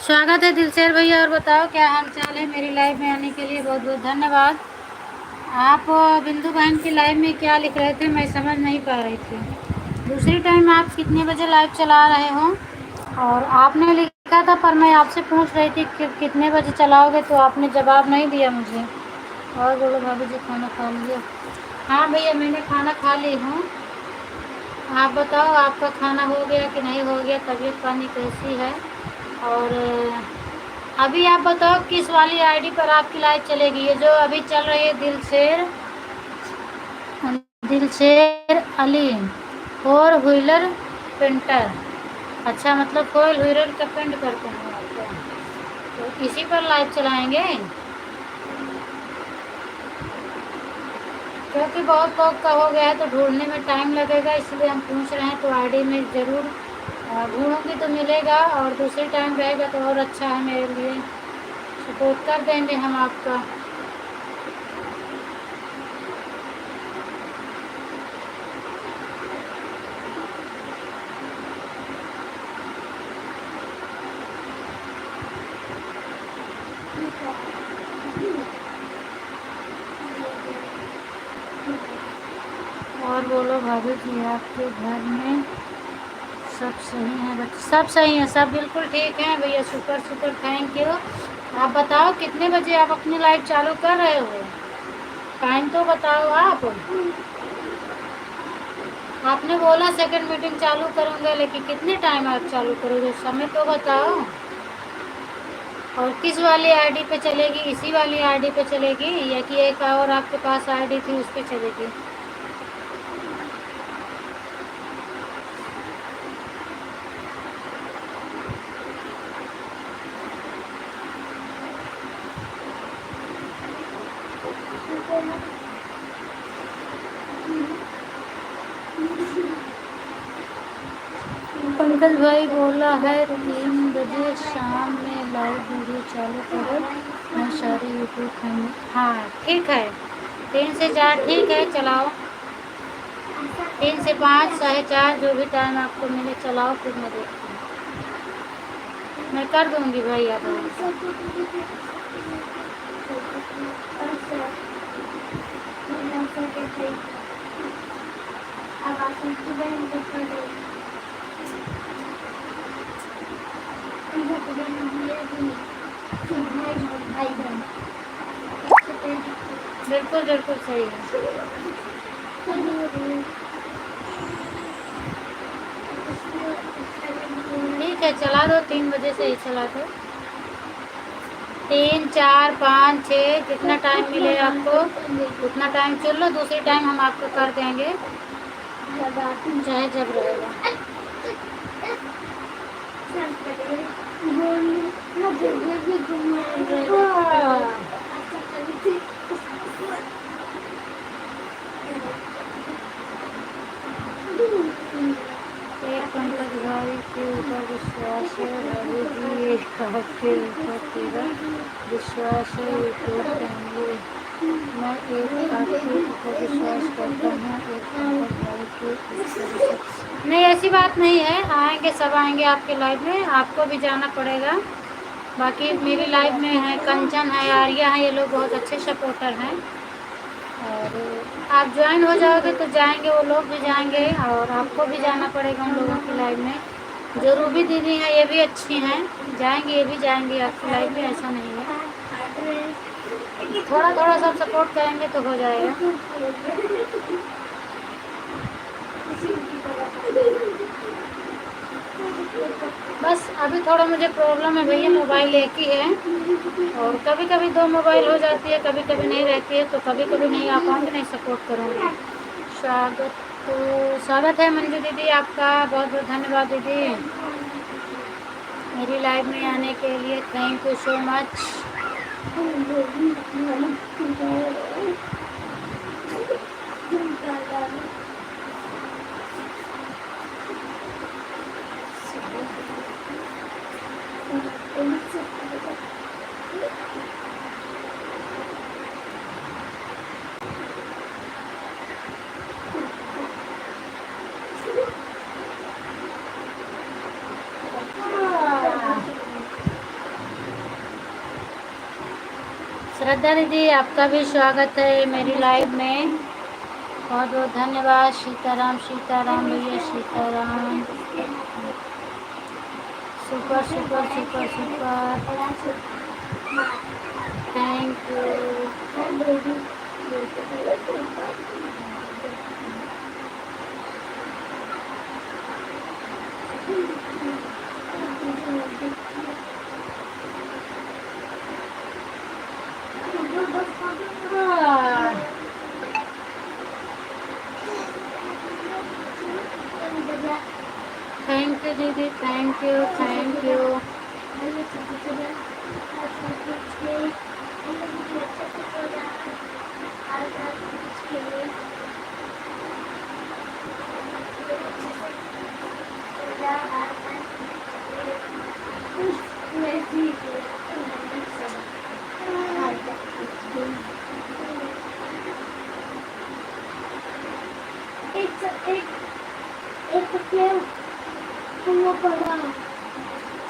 स्वागत है दिलशेर भैया। और बताओ क्या हाल चाल है। मेरी लाइव में आने के लिए बहुत बहुत धन्यवाद। आप बिंदु बहन की लाइव में क्या लिख रहे थे, मैं समझ नहीं पा रही थी। दूसरी टाइम आप कितने बजे लाइव चला रहे हो? और आपने लिखा था, पर मैं आपसे पूछ रही थी कि कितने बजे चलाओगे, तो आपने जवाब नहीं दिया मुझे। और बोलो भाभी जी, खाना खा लिया? हाँ भैया, मैंने खाना खा ली हूँ। आप बताओ, आपका खाना हो गया कि नहीं हो गया? तबीयत पानी कैसी है? और अभी आप बताओ किस वाली आईडी पर आपकी लाइव चलेगी? ये जो अभी चल रही है, Dilsher Ali four wheeler painter. अच्छा, मतलब फोर व्हीलर का पेंट करते हैं आपको, तो इसी पर लाइव चलाएंगे। क्योंकि बहुत लोग का हो गया है तो ढूंढने में टाइम लगेगा, इसलिए हम पूछ रहे हैं। तो आईडी में ज़रूर ढूंढूंगी तो मिलेगा, और दूसरी टाइम रहेगा तो और अच्छा है मेरे लिए। सपोर्ट कर देंगे हम आपका। और बोलो भाभी जी, आपके घर में सब सही है? बच्चे सब सही हैं, सब बिल्कुल ठीक हैं भैया। Super super, thank you. आप बताओ कितने बजे आप अपनी लाइव चालू कर रहे हो? टाइम तो बताओ आप। आपने बोला सेकंड मीटिंग चालू करूँगा, लेकिन कितने टाइम आप चालू करोगे, समय तो बताओ। और किस वाली आईडी पे चलेगी? इसी वाली आईडी पे चलेगी, या कि एक और आपके पास आईडी थी उस पे चलेगी? पंकज भाई बोला है 3 बजे शाम में लाइव वीडियो चालू करो, मैं सारी यूट्यूब फैमिली। हाँ ठीक है, 3 से 4 ठीक है, चलाओ। 3 से 5, 4:30, जो भी टाइम आपको मिले चलाओ, फिर मैं देखती हूँ। मैं कर दूँगी भाई आप। बिल्कुल बिल्कुल सही है। ठीक है, चला दो, 3 बजे से ही चला दो। 3, 4, 5, 6, जितना टाइम मिले आपको उतना टाइम चल लो। दूसरी टाइम हम आपको कर देंगे, चाहे जब रहेगा। एक पंकज भाई के ऊपर विश्वास है, भाभी जी एक आपके ऊपर पूरा विश्वास है। यूट्यूब फैमिली, मैं एक आपके ऊपर विश्वास करता हूँ, एक पंकज भाई के ऊपर। नहीं, ऐसी बात नहीं है, आएंगे सब आएंगे आपके लाइव में, आपको भी जाना पड़ेगा। बाकी मेरी लाइव में है कंचन है, आर्या है, ये लोग बहुत अच्छे सपोर्टर हैं। और आप ज्वाइन हो जाओगे तो जाएंगे, वो लोग भी जाएंगे, और आपको भी जाना पड़ेगा उन लोगों की लाइव में। जो रूबी दीदी हैं ये भी अच्छी हैं, जाएंगे, ये भी जाएंगे आपकी लाइव में, ऐसा नहीं है। थोड़ा थोड़ा सब सपोर्ट करेंगे तो हो जाएगा। बस अभी थोड़ा मुझे प्रॉब्लम है भैया, मोबाइल एक ही है, और कभी कभी 2 मोबाइल हो जाती है, कभी कभी नहीं रहती है, तो कभी कभी नहीं आ पाऊँगी, नहीं सपोर्ट करूँगी। स्वागत है मंजू दीदी आपका, बहुत बहुत धन्यवाद दीदी मेरी लाइव में आने के लिए, थैंक यू सो मच। श्रद्धा दीदी आपका भी स्वागत है मेरी लाइव में। बहुत बहुत धन्यवाद। सीताराम भैया Sitaram. Super super super super. Thank you. Thank you दीदी, थैंक यू थैंक यू।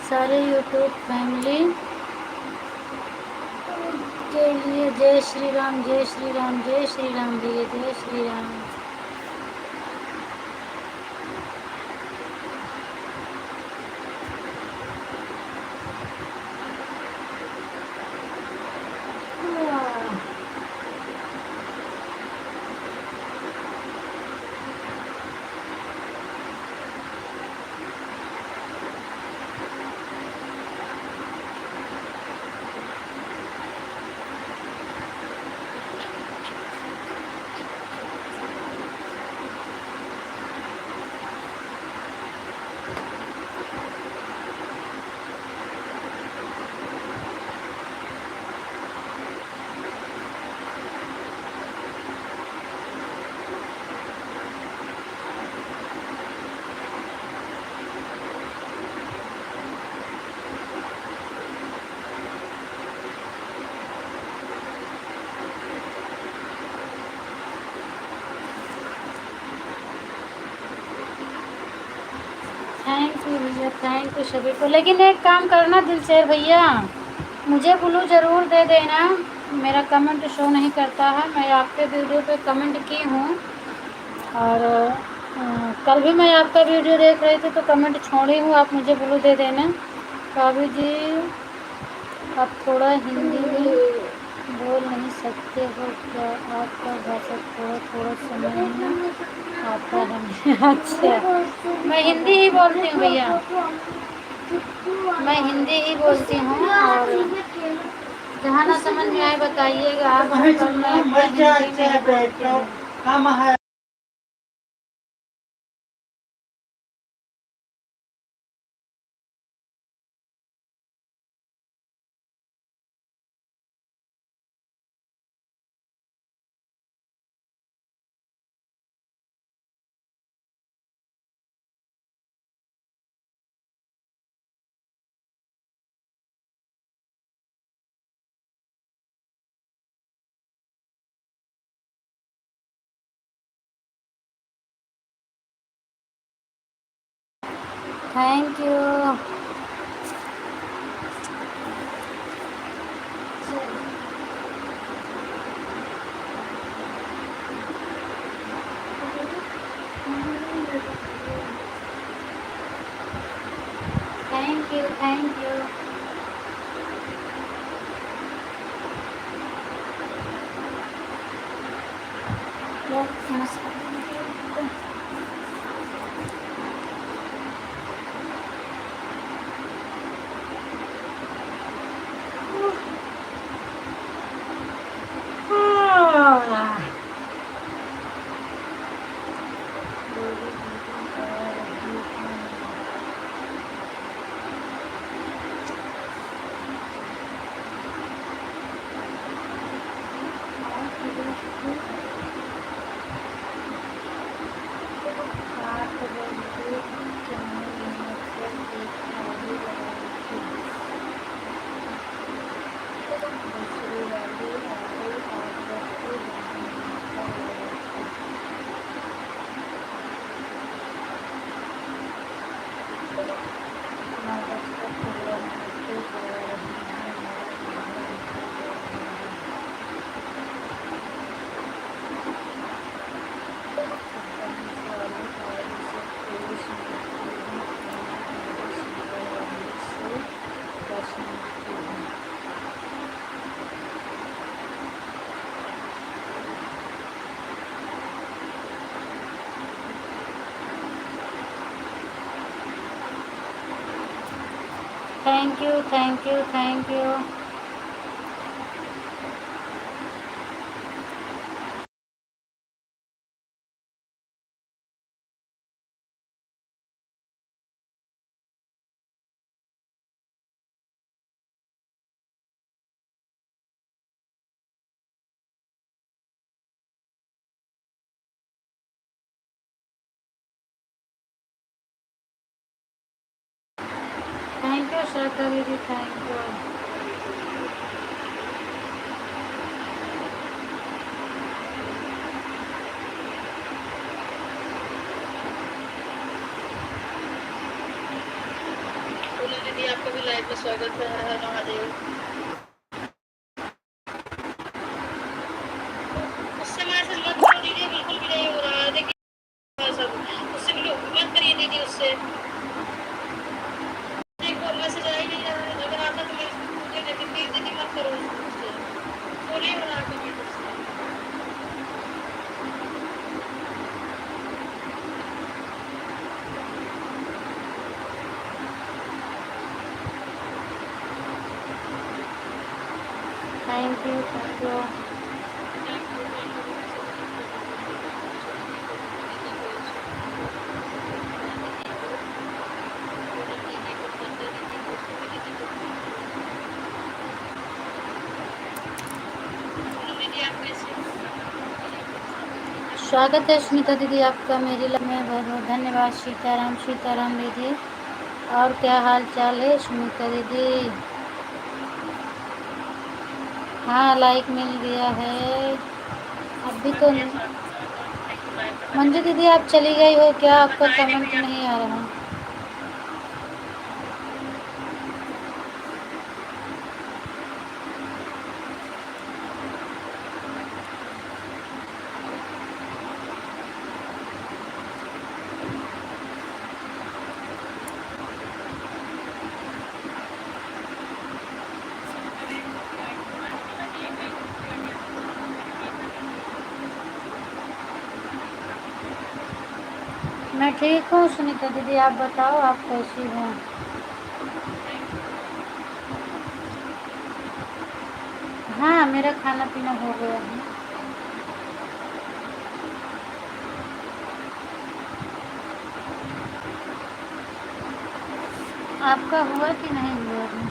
सारे यूट्यूब फैमिली के लिए जय श्री राम जय श्री राम जय श्री राम भैया जय श्री राम। थैंक यू भैया, थैंक यू सभी को। लेकिन एक काम करना दिलशेर भैया, मुझे ब्लू ज़रूर दे देना। मेरा कमेंट शो नहीं करता है। मैं आपके वीडियो पे कमेंट की हूँ और कल भी मैं आपका वीडियो देख रही थी तो कमेंट छोड़ी हूँ। आप मुझे ब्लू दे देना। काबू जी आप थोड़ा हिंदी भी बोल नहीं सकते हो क्या? आपका भाषा थोड़ा थोड़ा समझ में आता है। अच्छा, मैं हिंदी ही बोलती हूँ भैया, मैं हिंदी ही बोलती हूँ। और जहाँ ना समझ में आए बताइएगा आप। Thank you. Thank you thank you. नमस्कार। Thank you, thank you, thank you. Thank you Shraddha दीदी, थैंक यू। दीदी आपका भी लाइव में स्वागत है। हर हर महादेव। उससे मैसेज मत करो दीदी, बिल्कुल भी नहीं हो रहा है। देखिए सब उससे मत करिए दीदी, उससे देखो मैसेज आ ही नहीं रहा है। अगर आता तो मैं मुझे लेकिन प्लीज दीदी मत करो उससे, तो नहीं हो रहा कमेंट उससे। Thank you, thank you. स्वागत है स्मिता दीदी आपका मेरी लाइफ में, बहुत बहुत धन्यवाद। सीताराम, सीताराम दीदी। और क्या हाल चाल है स्मिता दीदी? हाँ, लाइक मिल गया है अभी तो। मंजू दीदी आप चली गई हो क्या? आपका कमेंट नहीं आ रहा। मैं ठीक हूँ सुनीता दीदी, आप बताओ आप कैसी हो? हाँ, मेरा खाना पीना हो गया है। आपका हुआ कि नहीं हुआ अभी?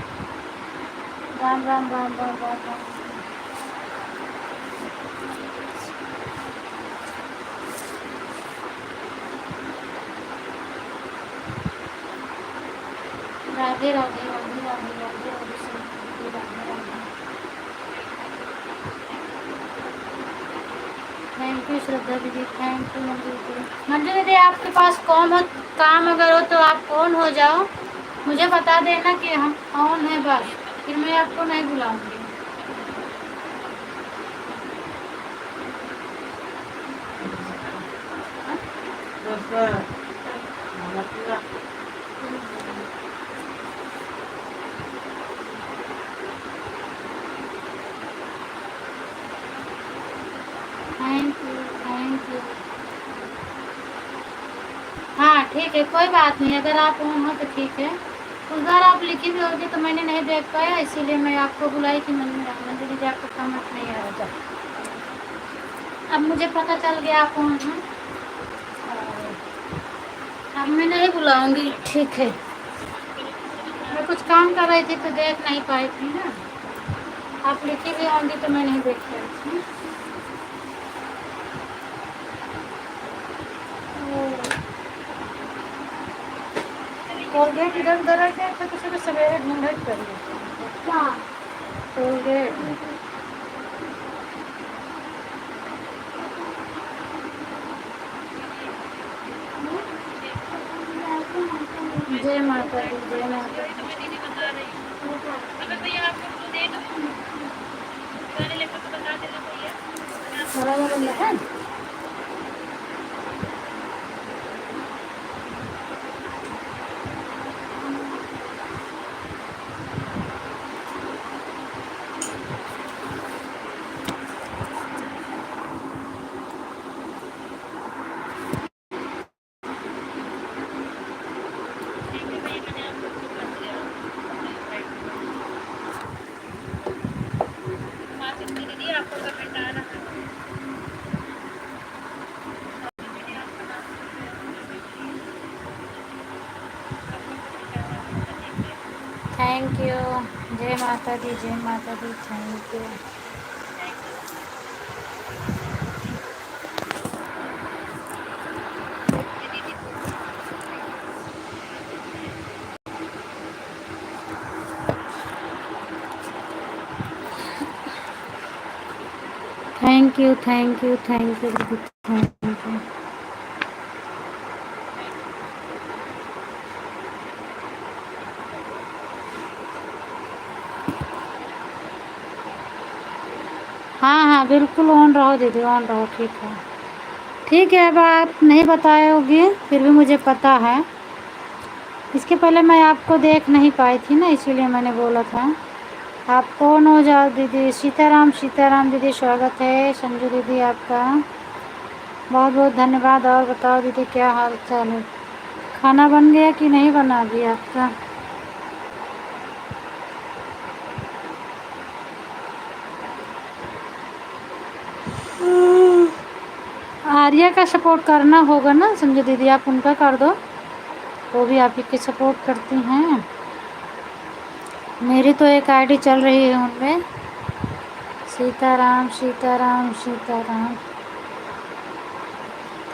राम राम राम राम राम राम। राधे राधे राधे राधे राधे राधे सुनीता दीदी, राधे राधे। थैंक यू श्रद्धा दीदी, थैंक यू मंजू दीदी। मंजू दीदी आपके पास कौन हो, काम अगर हो तो आप ऑन हो जाओ, मुझे बता देना कि हम ऑन है बस, फिर मैं आपको नहीं बुलाऊंगी। Thank you, thank you. हाँ ठीक है, कोई बात नहीं, अगर आप ऑन हो तो ठीक है। उस बार आप लिखी भी होगी तो मैंने नहीं देख पाया, इसीलिए मैं आपको बुलाई कि मंजू दीदी आपको कमेंट नहीं आ रहा था। अब मुझे पता चल गया आप ऑन हैं, अब मैं नहीं बुलाऊंगी, ठीक है। मैं कुछ काम कर रही थी तो देख नहीं पाई थी ना, आप लिखी भी होंगी तो मैं नहीं देख पाई थी। कोलगेट इधर उधर रख गया था, किसी को सवेरे ढूंढ कर लिया कोलगेट। जय माता दी, जय माता दी। तो मैं दीदी बता रही हूँ, अगर भैया आपको दे दो गाने लेकर तो बता देना भैया। बड़ा बड़ा है। Thank you. जय माता दी, जय माता दी, thank you. Thank you, thank you, thank you दीदी, थैंक यू। हाँ हाँ बिल्कुल ऑन रहो दीदी, ऑन रहो, ठीक है। ठीक है, अब आप नहीं बताए होगी, फिर भी मुझे पता है। इसके पहले मैं आपको देख नहीं पाई थी ना, इसीलिए मैंने बोला था। आप कौन हो जाओ दीदी? सीताराम, सीताराम दीदी, स्वागत है। संजू दीदी आपका बहुत बहुत धन्यवाद। और बताओ दीदी, क्या हाल चाल है? खाना बन गया कि नहीं बना अभी आपका? आर्या का सपोर्ट करना होगा ना संजू दीदी, आप उनका कर दो, वो भी आप ही की सपोर्ट करती हैं। मेरी तो एक आईडी चल रही है उनमें। सीताराम, सीताराम, सीताराम।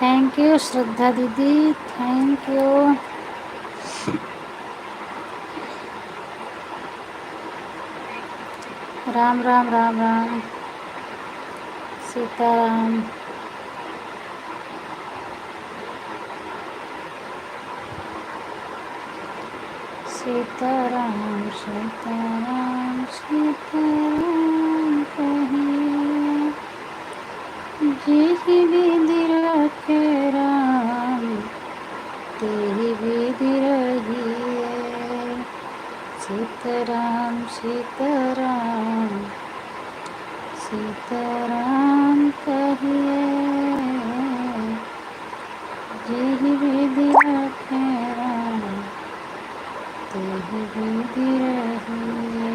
थैंक यू श्रद्धा दीदी, थैंक यू। राम राम राम राम। सीताराम। सीताराम, सीताराम, सीताराम कहिए, जेहि विधि रखे राम, तेहि विधि रहिए। सीताराम, सीताराम, सीताराम कहिए, जेहि विधि रखे राम, तेहि विधि रहिए।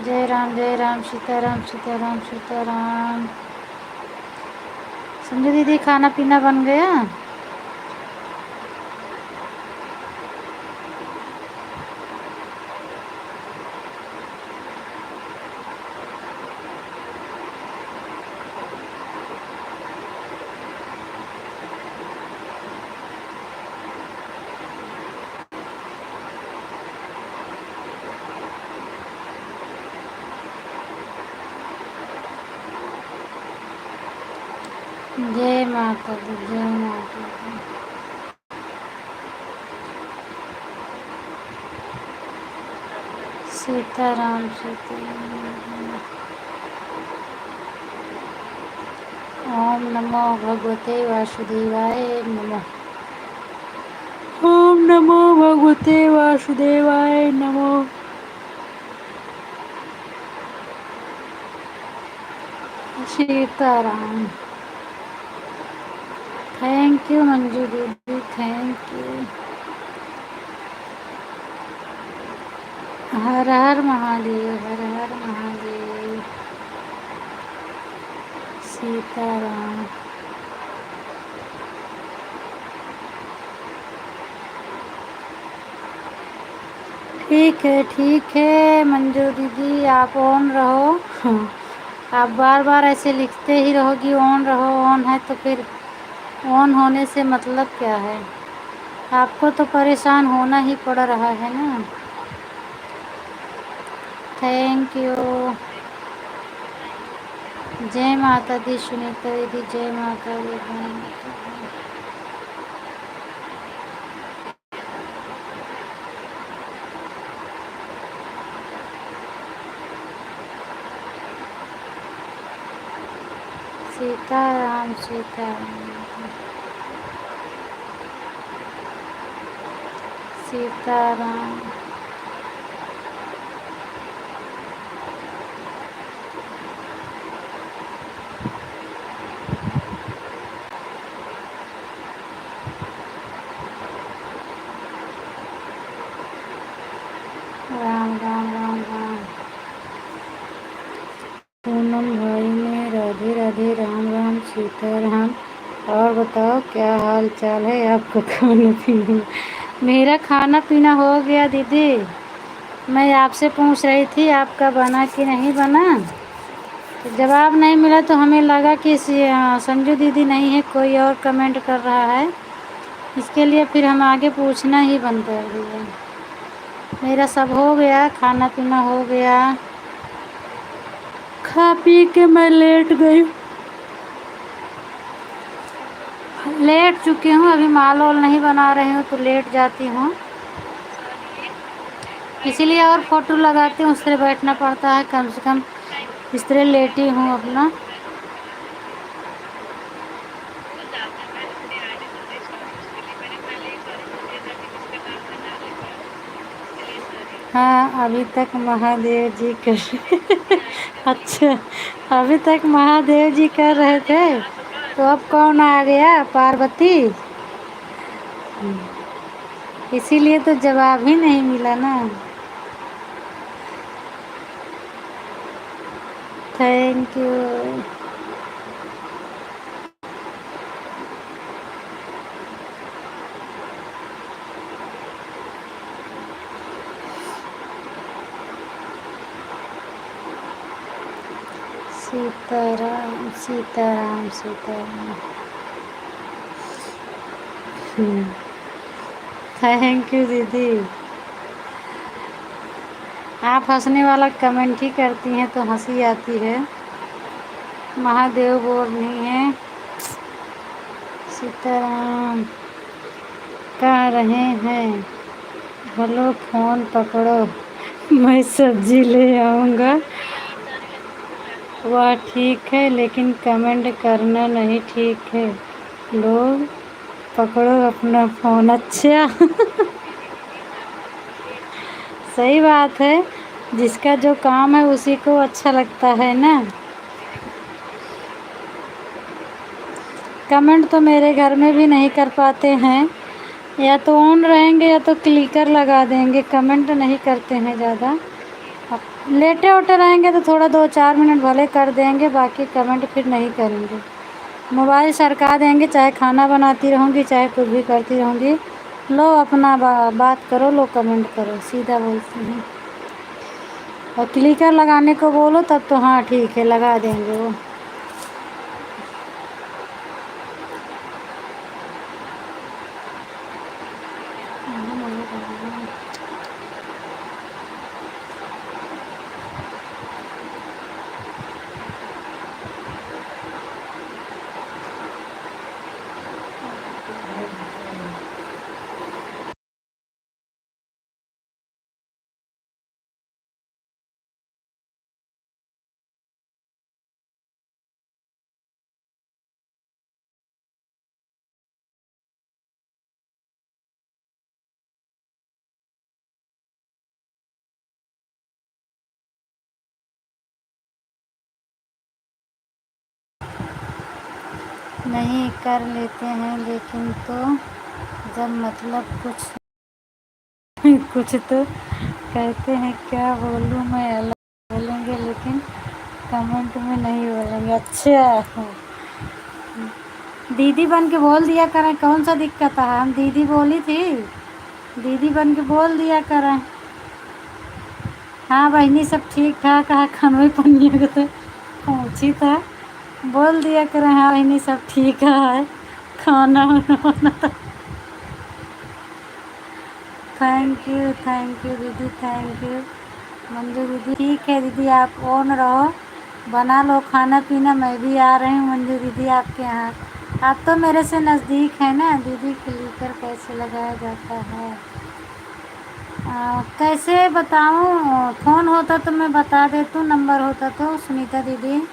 जय राम, सीताराम, सीताराम, सीताराम। संजू दीदी, खाना पीना बन गया? जय माता दी, जय माता दी। सीताराम, सीताराम। ओम नमो भगवते वासुदेवाय नमः। ओम नमो भगवते वासुदेवाय नमः। सीताराम। थैंक यू मंजू दीदी, थैंक यू। हर हर महादेव, हर हर महादेव। सीताराम। ठीक है मंजू दीदी, आप ऑन रहो। आप बार बार ऐसे लिखते ही रहोगी ऑन रहो, ऑन है तो फिर ऑन होने से मतलब क्या है? आपको तो परेशान होना ही पड़ रहा है ना। Thank you. जय माता दी सुनीता दीदी, जय माता दी, जय माता दी। सीताराम, सीताराम, सीताराम। राम राम राम राम। पूनम भाई में राधे राधे, राम राम, सीताराम। और बताओ क्या हाल चाल है आपका? खाना पीना मेरा खाना पीना हो गया दीदी। मैं आपसे पूछ रही थी आपका बना कि नहीं बना, तो जवाब नहीं मिला तो हमें लगा कि संजू दीदी नहीं है, कोई और कमेंट कर रहा है, इसके लिए फिर हम आगे पूछना ही बंद कर दिए। मेरा सब हो गया, खाना पीना हो गया, खा पी के मैं लेट गई, लेट चुकी हूँ। अभी माल वाल नहीं बना रही हूँ तो लेट जाती हूँ, इसीलिए और फ़ोटो लगाती हूँ, उससे बैठना पड़ता है कम से कम, इस तरह लेटी हूँ अपना। हाँ अभी तक महादेव जी कर अच्छा, अभी तक महादेव जी कर रहे थे, तो अब कौन आ गया, पार्वती। इसीलिए तो जवाब ही नहीं मिला ना। Thank you. Sitaram Sitaram Sitaram. Thank you दीदी। आप हंसने वाला कमेंट ही करती हैं तो हंसी आती है। महादेव बोल रही हैं सीताराम कह रहे हैं, हेलो फ़ोन पकड़ो मैं सब्जी ले आऊँगा। वह ठीक है लेकिन कमेंट करना नहीं ठीक है, लोग पकड़ो अपना फ़ोन। अच्छा सही बात है, जिसका जो काम है उसी को अच्छा लगता है ना। कमेंट तो मेरे घर में भी नहीं कर पाते हैं, या तो ऑन रहेंगे या तो क्लिकर लगा देंगे, कमेंट नहीं करते हैं ज़्यादा। अब लेटे उटे रहेंगे तो थोड़ा 2-4 मिनट भले कर देंगे, बाकी कमेंट फिर नहीं करेंगे। मोबाइल सरका देंगे, चाहे खाना बनाती रहूँगी चाहे कुछ भी करती रहूँगी, लो अपना बात करो, लो कमेंट करो, सीधा बोलती हैं। और क्लिकर लगाने को बोलो तब तो हाँ ठीक है लगा देंगे वो। नहीं कर लेते हैं लेकिन तो जब मतलब कुछ तो कहते हैं, क्या बोलूँ मैं, अलग बोलेंगे लेकिन कमेंट में नहीं बोलेंगे। अच्छा दीदी बन के बोल दिया करें, कौन सा दिक्कत है, हम दीदी बोली थी, दीदी बन के बोल दिया करें। हाँ बहनी सब ठीक ठाक है, खानवे पनिया को तो पहुँची था, बोल दिया करें हाँ बहनी सब ठीक है, खाना वाना तो। थैंक यू दीदी, थैंक यू मंजू दीदी। ठीक है दीदी आप ऑन रहो, बना लो खाना पीना, मैं भी आ रही हूँ मंजू दीदी आपके यहाँ। आप तो मेरे से नज़दीक है ना दीदी। क्लिकर कैसे लगाया जाता है, कैसे बताऊँ, फ़ोन होता तो मैं बता देती हूँ, नंबर होता तो सुनीता दीदी।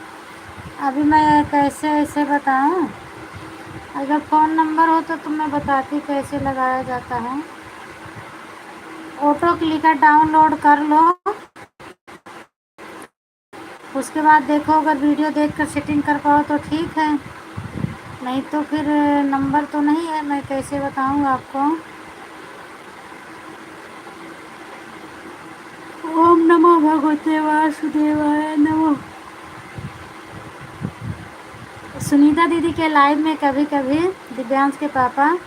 अभी मैं कैसे ऐसे बताऊँ, अगर फ़ोन नंबर होता तो मैं बताती कैसे लगाया जाता है। ऑटो क्लिकर डाउनलोड कर लो, उसके बाद देखो, अगर वीडियो देखकर सेटिंग कर पाओ तो ठीक है, नहीं तो फिर नंबर तो नहीं है, मैं कैसे बताऊँ आपको। ओम नमो भगवते वासुदेवाय नमो। सुनीता दीदी के लाइव में कभी कभी दिव्यांश के पापा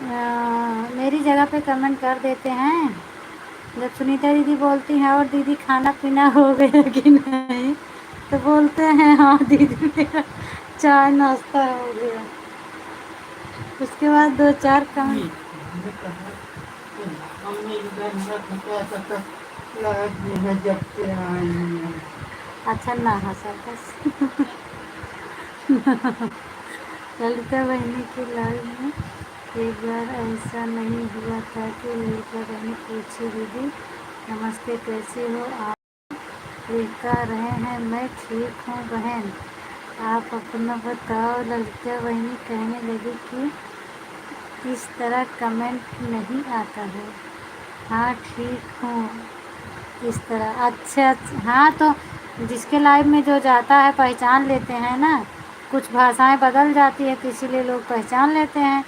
मेरी जगह पे कमेंट कर देते हैं। जब सुनीता दीदी बोलती हैं और दीदी खाना पीना हो गया कि नहीं, तो बोलते हैं हाँ दीदी मेरा चाय नाश्ता हो गया। उसके बाद 2-4 कमेंट। अच्छा ना हंसा बस। ललिता बहनी की लाइव में एक बार ऐसा नहीं हुआ था कि ललिता बहनी पूछी दीदी नमस्ते कैसे हो आप, लिखा रहे हैं मैं ठीक हूँ बहन आप अपना बताओ। ललिता बहनी कहने लगी कि इस तरह कमेंट नहीं आता है। हाँ ठीक हूँ इस तरह। अच्छा हाँ, तो जिसके लाइव में जो जाता है पहचान लेते हैं ना, कुछ भाषाएं बदल जाती है तो इसीलिए लोग पहचान लेते हैं।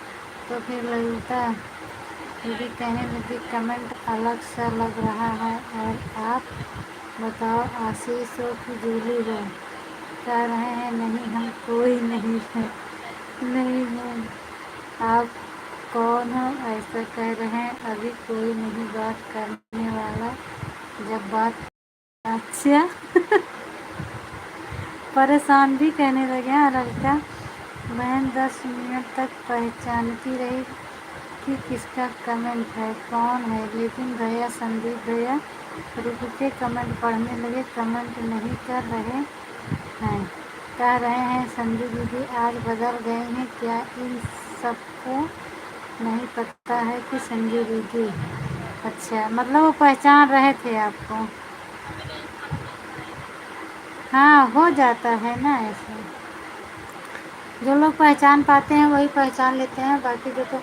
तो फिर ललिता दीदी कहने लगी कमेंट अलग सा लग रहा है और आप बताओ आशीष हो कि जूली हो। कह रहे हैं नहीं हम कोई नहीं है, नहीं है। आप कौन हो ऐसा कह रहे हैं, अभी कोई नहीं बात करने वाला, जब बात। अच्छा परेशान भी कहने लगे हैं। ललिता बहन 10 मिनट तक पहचानती रही कि किसका कमेंट है कौन है, लेकिन भैया संदीप भैया रुक के कमेंट पढ़ने लगे, कमेंट नहीं कर रहे हैं। कह रहे हैं संजू दीदी आज बदल गए हैं क्या, इन सबको नहीं पता है कि संजू दीदी। अच्छा मतलब वो पहचान रहे थे आपको। हाँ हो जाता है ना ऐसे, जो लोग पहचान पाते हैं वही पहचान लेते हैं, बाकी जो तो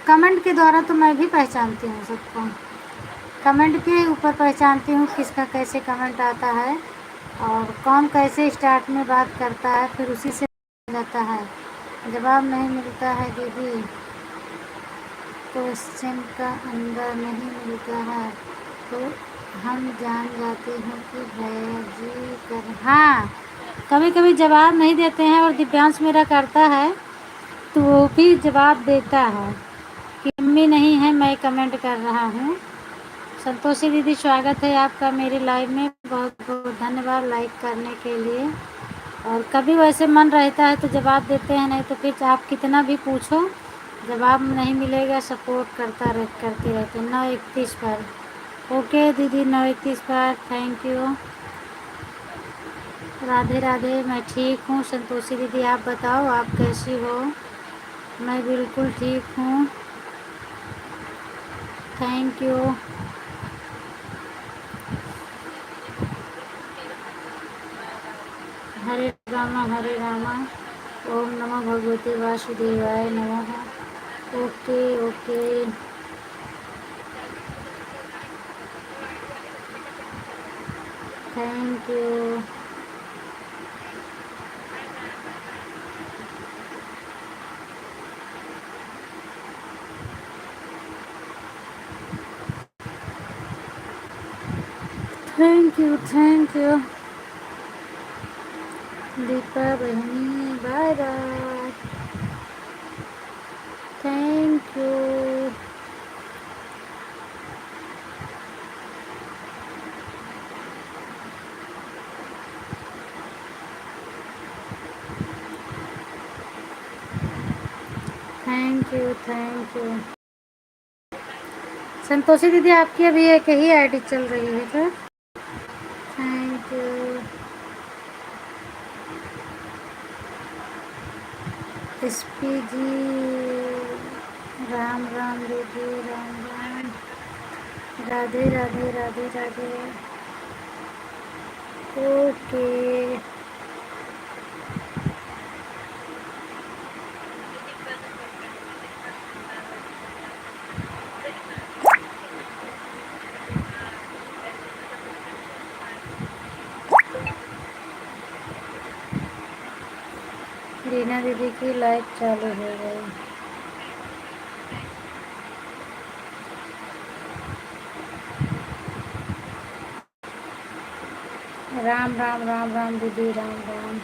कमेंट के द्वारा तो मैं भी पहचानती हूँ सबको। कमेंट के ऊपर पहचानती हूँ किसका कैसे कमेंट आता है और कौन कैसे स्टार्ट में बात करता है, फिर उसी से जाता है। जवाब नहीं मिलता है दीदी, क्वेश्चन का अंदर नहीं मिलता है तो हम जान जाते हैं कि भैया जी कर। हाँ कभी कभी जवाब नहीं देते हैं और दिव्यांश मेरा करता है तो वो भी जवाब देता है कि मम्मी नहीं है मैं कमेंट कर रहा हूँ। संतोषी दीदी स्वागत है आपका मेरे लाइव में, बहुत बहुत धन्यवाद लाइक करने के लिए। और कभी वैसे मन रहता है तो जवाब देते हैं, नहीं तो फिर आप कितना भी पूछो जवाब नहीं मिलेगा, सपोर्ट करते रहते। 9:31 पर ओके दीदी, 9:31 पर थैंक यू। राधे राधे, मैं ठीक हूँ। संतोषी दीदी आप बताओ आप कैसी हो। मैं बिल्कुल ठीक हूँ, थैंक यू। हरे रामा ओम नमो भगवते वासुदेवाय नमः। Okay okay thank you. Thank you thank you Deepa बहनी, bye bye, thank you. Thank you thank you. Santoshi दीदी आपकी अभी एक ही आईडी चल रही है क्या? Thank you. एसपी जी राम राम दीदी, राम राम, राधे राधे राधे राधे। ओके रीना दीदी की लाइव चालू हो गई। राम राम राम राम दीदी, राम राम।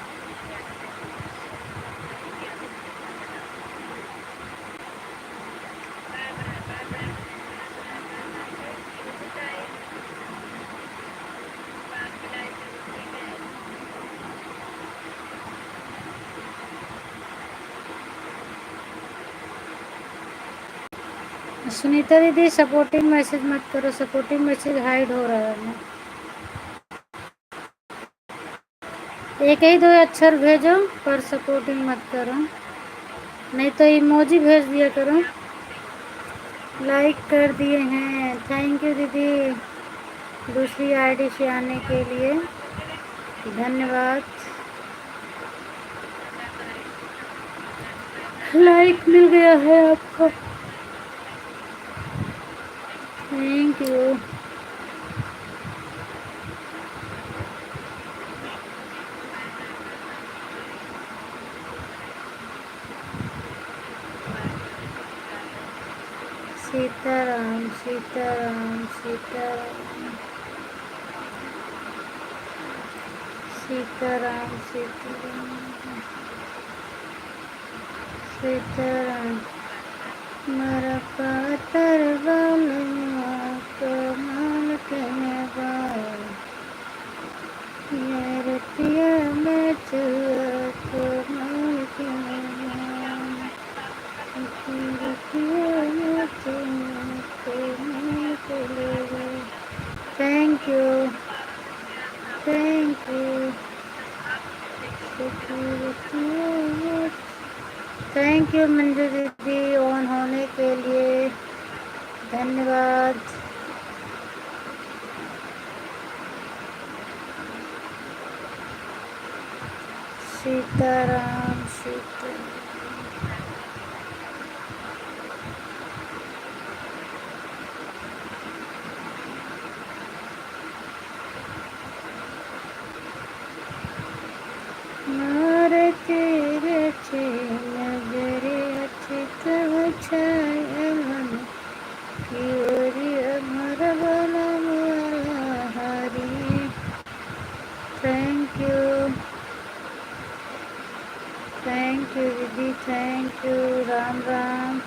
सुनीता दीदी सपोर्टिंग मैसेज मत करो, सपोर्टिंग मैसेज हाइड हो रहा है। एक ही दो अक्षर भेजो पर सपोर्टिंग मत करो, नहीं तो इमोजी भेज दिया करो। लाइक कर दिए हैं, थैंक यू दीदी दूसरी आईडी से आने के लिए, धन्यवाद। लाइक मिल गया है आपको, थैंक यू। सीताराम सीताराम सीताराम सीताराम सीताराम सीताराम। मरा पातर वाला कमाल कहवा, रतिया में चुआ कमाल कहवा, रतिया में चुआ कमाल कहवा। Thank you thank you thank you Manju दीदी ऑन होने के लिए, धन्यवाद। सीताराम सीताराम। मारे तेरे अच्छे नजरे अच्छी तरह छायन की ओरी हमारा वाला वाला हरी। थैंक यू दीदी, थैंक यू। राम राम।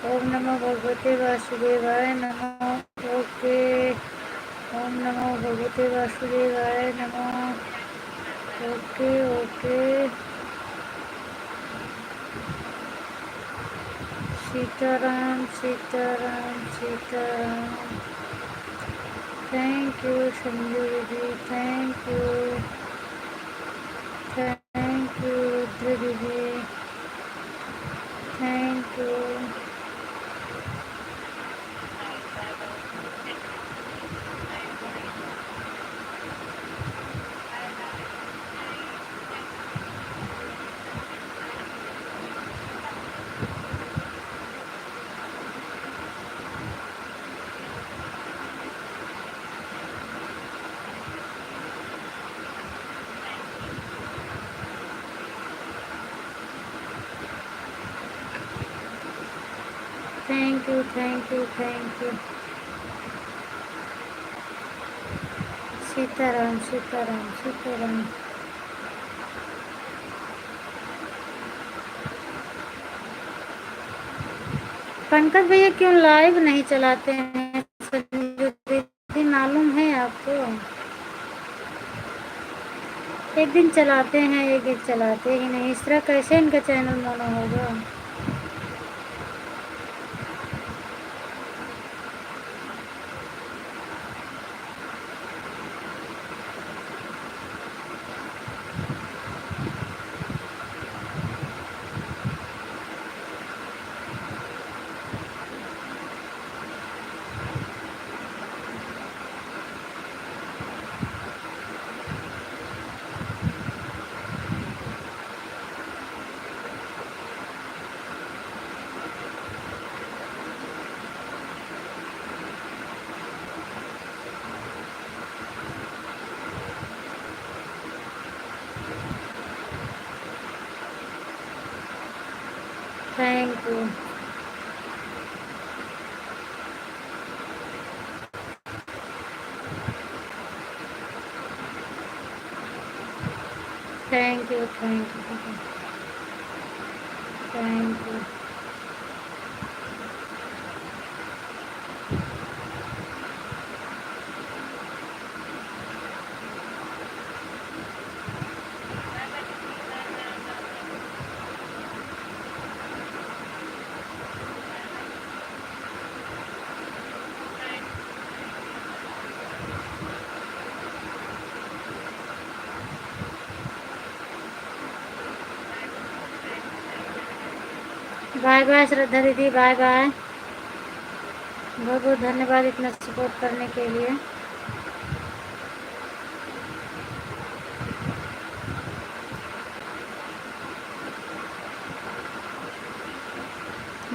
ओम नमो भगवते वासुदेवाय नमो। ओके, ओम नमो भगवते वासुदेवाय नमो। Okay okay. Sitaram Sitaram Sitaram. Thank you Sanju दीदी, थैंक यू रुद्र दीदी, thank you. Thank you thank you thank you. Sitaram Sitaram Sitaram. Pankaj भैया क्यों लाइव नहीं चलाते हैं? संजू दीदी मालूम है आपको? एक दिन चलाते हैं, एक दिन चलाते ही नहीं, इस तरह कैसे इनका चैनल मोनो होगा? Thank you. Thank you thank you thank you. Bye bye Shraddha दीदी, बाय बाय। बहुत बहुत धन्यवाद इतना सपोर्ट करने के लिए।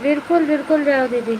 बिल्कुल बिल्कुल जाओ दीदी।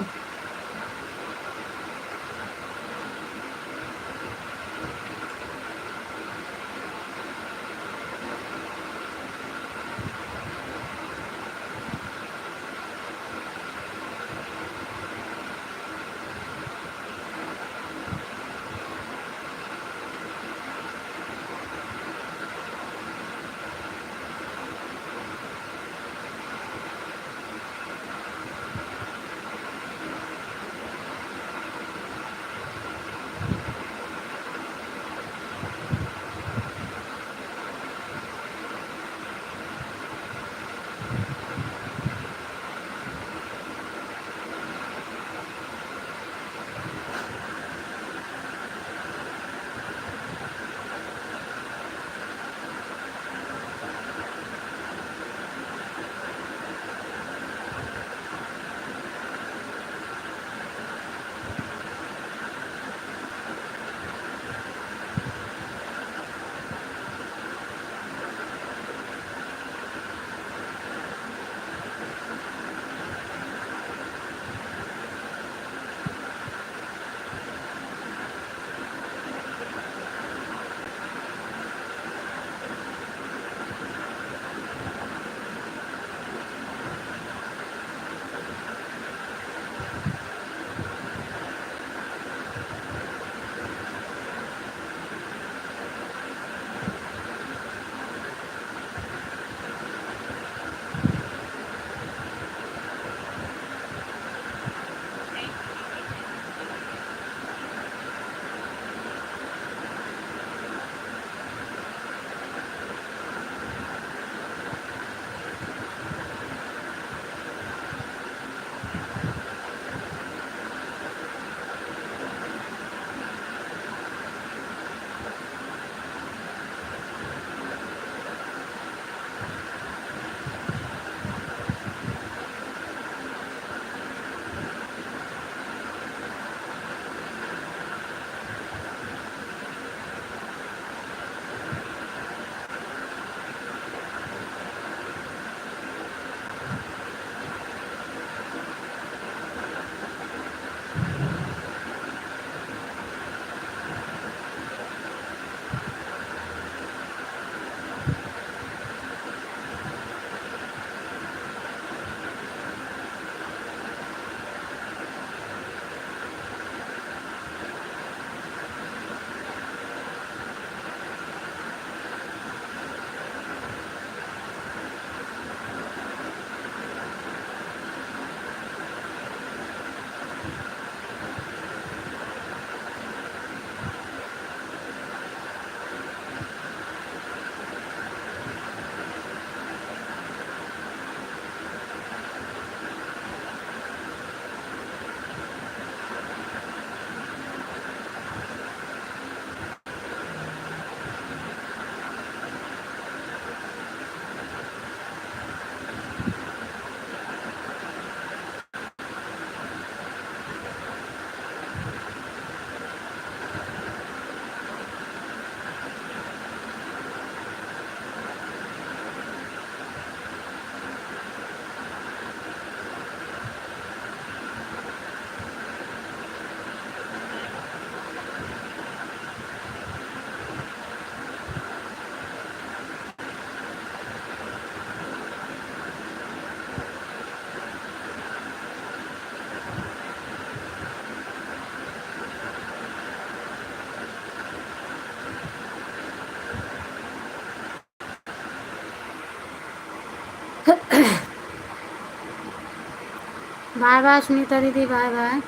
बाय बाय सुनीता दीदी, बाय बाय।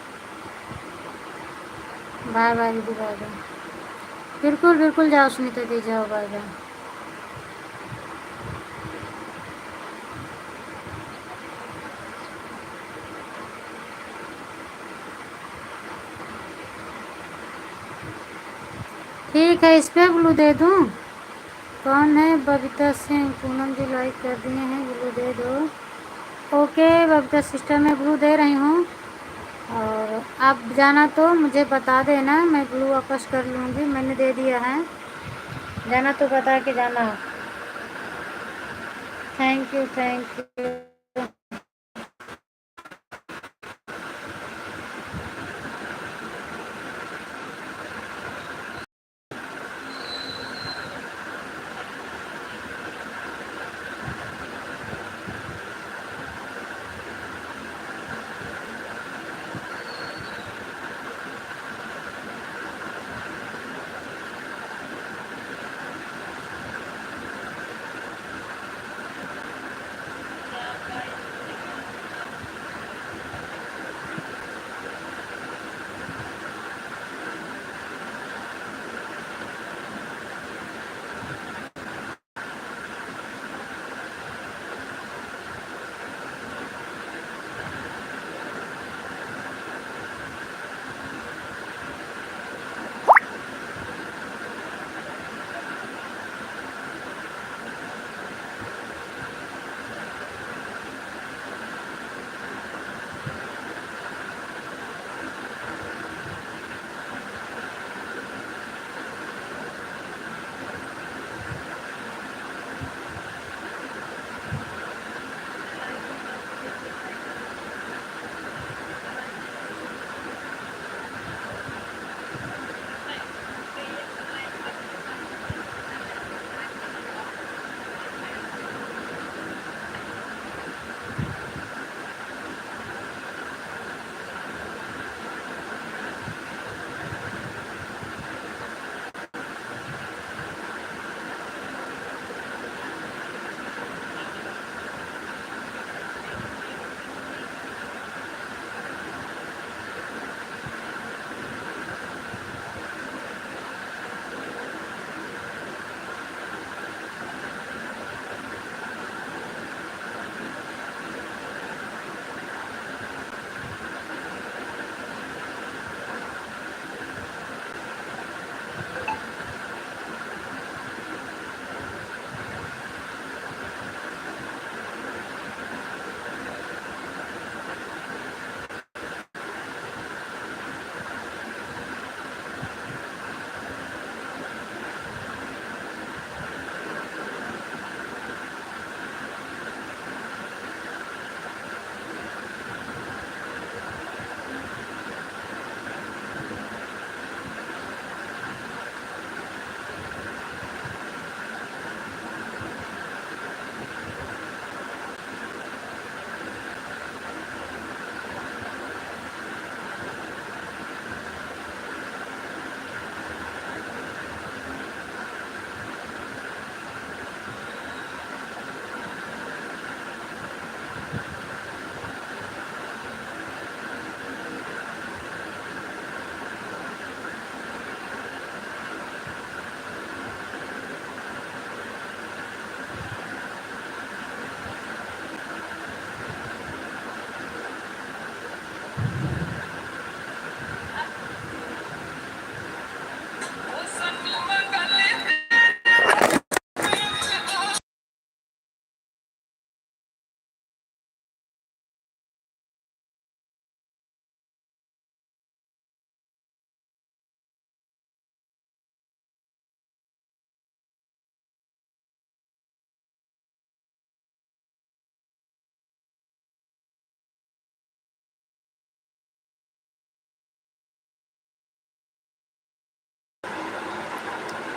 बाय बाय दीदी, बाय बाय। बिल्कुल बिल्कुल जाओ सुनीता दीदी, जाओ, बाय बाय। ठीक है, इस पे ब्लू दे दूँ? कौन है? बबीता सिंह। पूनम जी लाइक कर दिए हैं, ब्लू दे दो। ओके बबीता सिस्टर, मैं ब्लू दे रही हूँ और आप जाना तो मुझे बता देना, मैं ब्लू वापस कर लूँगी। मैंने दे दिया है, जाना तो बता के जाना। Thank you, thank you.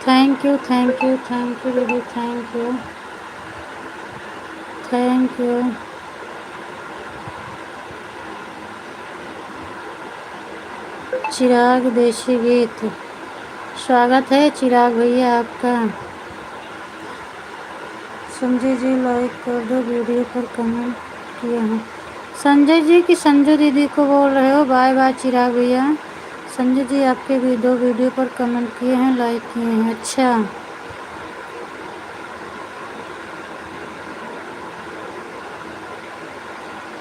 Thank you, thank you, thank you दीदी, थैंक यू, थैंक यू। चिराग देशी गीत, स्वागत है चिराग भैया आपका। संजय जी लाइक कर दो, वीडियो पर कमेंट किए हैं। संजय जी की संजू दीदी को बोल रहे हो? बाय बाय चिराग भैया। संजय जी आपके भी 2 वीडियो पर कमेंट किए हैं, लाइक किए हैं। अच्छा,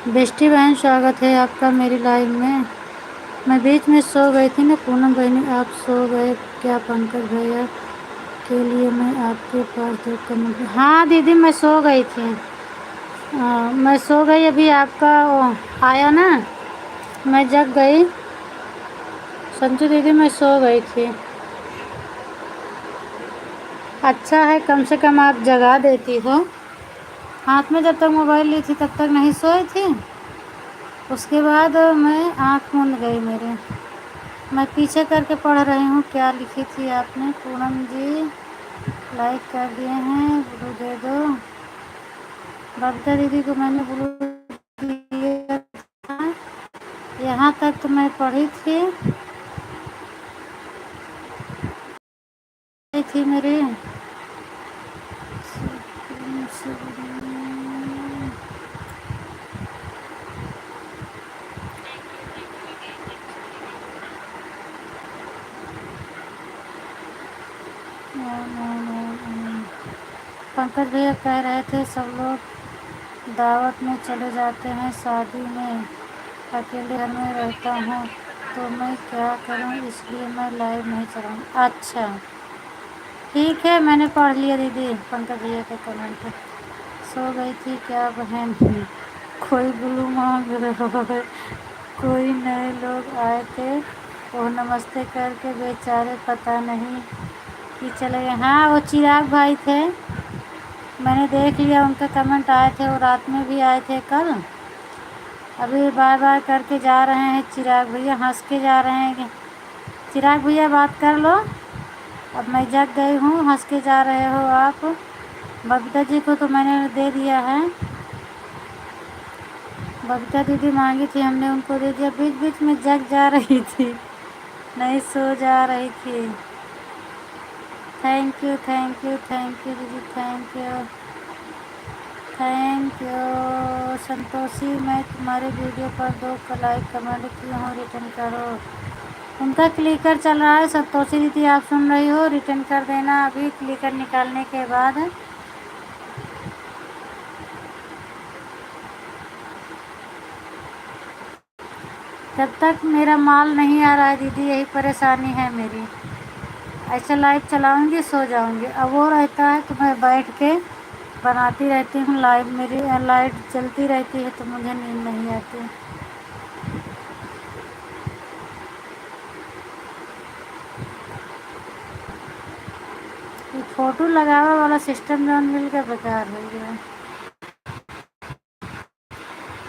बेस्टी बहन स्वागत है आपका मेरी लाइव में। मैं बीच में सो गई थी ना पूनम बहनी, आप सो गए क्या? पंकज भैया के लिए मैं आपके पास 2 कमेंट। हाँ दीदी मैं सो गई थी। मैं सो गई, अभी आपका आया ना, मैं जग गई। संजू दीदी मैं सो गई थी। अच्छा है कम से कम आप जगा देती हो। हाथ में जब तक मोबाइल ली थी तब तक नहीं सोई थी, उसके बाद मैं आँख मूंद गई मेरे। मैं पीछे करके पढ़ रही हूँ क्या लिखी थी आपने। पूनम जी लाइक कर दिए हैं, ब्लू दे दो। बबीता दीदी को मैंने ब्लू दिया था। यहाँ तक तो मैं पढ़ी थी मेरी। पंकज भैया कह रहे थे सब लोग दावत में चले जाते हैं, शादी में अकेले घर में रहता हूँ तो मैं क्या करूँ, इसलिए मैं लाइव नहीं चलाऊँ। अच्छा ठीक है, मैंने पढ़ लिया दीदी पंकज भैया के कमेंट। सो गई थी क्या बहन, कोई ब्लू मांग रहा है। कोई नए लोग आए थे, वो नमस्ते करके बेचारे पता नहीं कि चले गए। हाँ वो चिराग भाई थे, मैंने देख लिया उनका कमेंट आए थे, वो रात में भी आए थे कल। अभी बाय बाय करके जा रहे हैं चिराग भैया, हंस के जा रहे हैं। चिराग भैया बात कर लो, अब मैं जग गई हूँ, हंस के जा रहे हो आप। बबीता जी को तो मैंने दे दिया है, बबीता दीदी मांगी थी हमने उनको दे दिया। बीच बीच में जग जा रही थी, नहीं सो जा रही थी। Thank you thank you thank you दीदी, thank you thank you. Santoshi मैं तुम्हारे वीडियो पर 2 लाइक कमेंट की हूँ, रिटर्न करो। उनका क्लिकर चल रहा है संतोषी दीदी, आप सुन रही हो, रिटर्न कर देना अभी क्लिकर निकालने के बाद। जब तक मेरा माल नहीं आ रहा है दीदी, यही परेशानी है मेरी। ऐसे लाइव चलाऊंगी सो जाऊंगी, अब वो रहता है तो मैं बैठ के बनाती रहती हूँ लाइव, मेरी लाइट चलती रहती है तो मुझे नींद नहीं आती। ये फोटो लगावा वाला सिस्टम जो मिल के बेकार हो गया।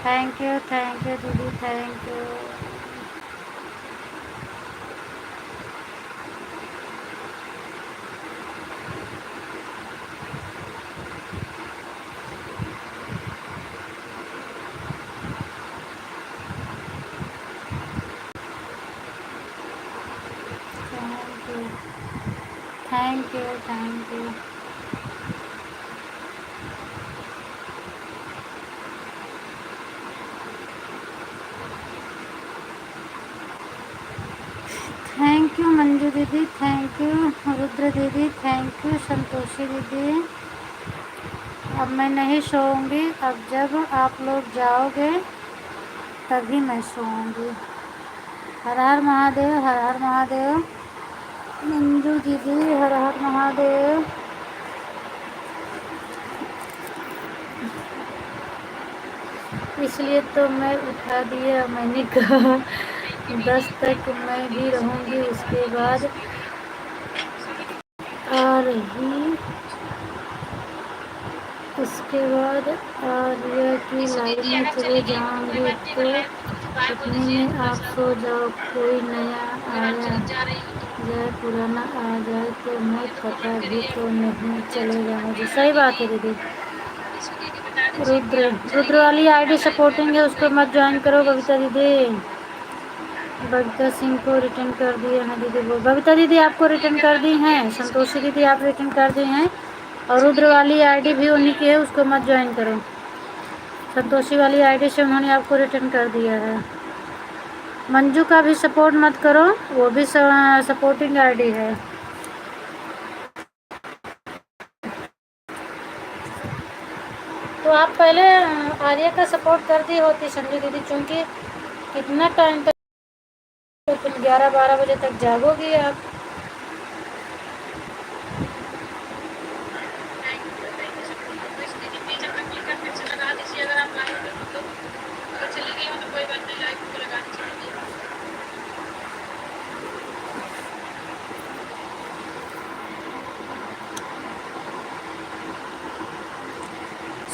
थैंक यू दीदी, thank you. Thank you thank you. Thank you Manju दीदी, थैंक यू रुद्र दीदी, थैंक यू संतोषी दीदी। अब मैं नहीं सोऊंगी, अब जब आप लोग जाओगे तभी मैं सोऊंगी। हर हर महादेव, हर हर महादेव। मंजू दीदी हर हर महादेव। इसलिए तो मैं उठा दिया, मैंने कहा 10 तक मैं भी रहूँगी, उसके बाद आ रही, उसके बाद आर्या की लाइव में चले जाऊंगी तो उतने में आप सो जाओ। कोई नया आया जाए पुराना आ जाए तो मैं पता भी तो नहीं चलेगा मुझे। सही बात है दीदी। रुद्र वाली आईडी सपोर्टिंग है, उसको मत ज्वाइन करो बबीता दीदी। बबीता सिंह को रिटर्न कर दिए हैं दीदी, वो बबीता दीदी आपको रिटर्न कर दी हैं, संतोषी दीदी आप रिटर्न कर दी हैं, और रुद्र वाली आईडी भी उन्हीं की है, उसको मत ज्वाइन करो। संतोषी वाली आईडी से उन्होंने आपको रिटर्न कर दिया है। मंजू का भी सपोर्ट मत करो, वो भी सपोर्टिंग आईडी है। तो आप पहले आर्या का सपोर्ट कर दी होती संजू दीदी, क्योंकि कितना टाइम तक तो तुम 11-12 बजे तक जागोगी आप।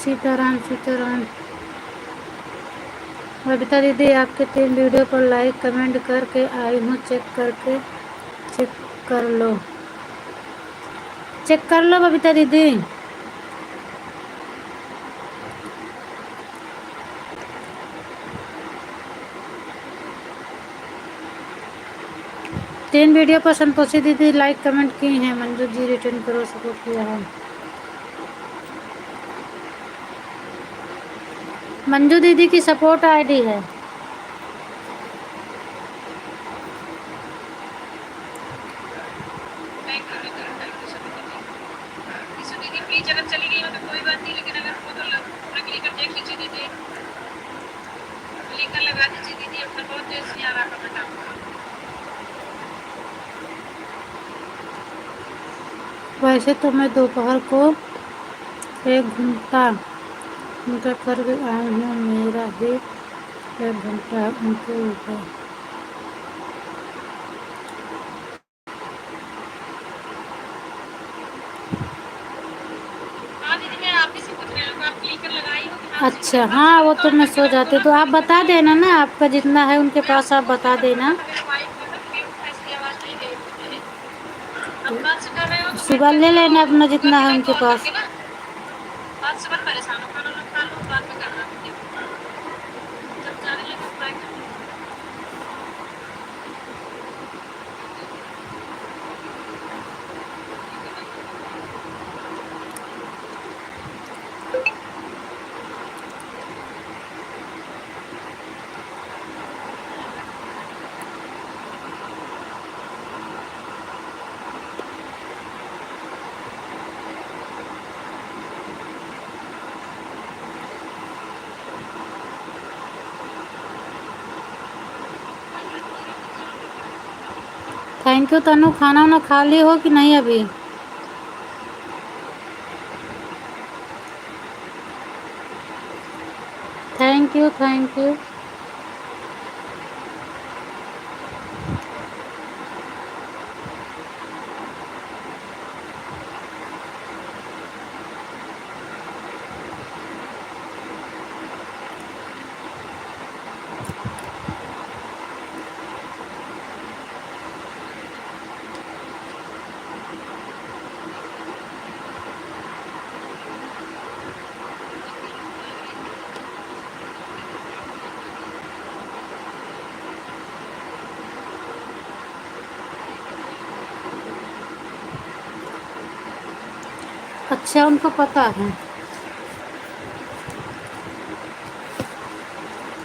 सीताराम सीताराम। बबीता दीदी आपके 3 वीडियो पर लाइक कमेंट करके आई हूँ, चेक कर लो। चेक कर लो बबीता दीदी। तीन वीडियो पर संतोषी दीदी लाइक कमेंट की हैं। मंजू जी रिटर्न करो, सपोर्ट किया है। मंजू दीदी की सपोर्ट आईडी है। दीदी प्लीज अगर चली गई हो तो कोई बात नहीं, लेकिन अगर वो तो क्लिक कर देख लीजिए दीदी, क्लिक कर लगा दीजिए दीदी, अपना बहुत देर से आ रहा कमेंट आपका। वैसे तो मैं दोपहर को 1 घंटा उनका कर आई हूँ, मेरा भी 1 घंटा उनके ऊपर। अच्छा हाँ, वो तो मैं सो जाती, तो आप बता देना ना, आपका जितना है उनके पास आप बता देना। सुबह ले लेना अपना जितना है उनके पास। थैंक यू तनु। खाना वाना खा ली हो कि नहीं अभी? Thank you thank you. अच्छा, उनको पता है।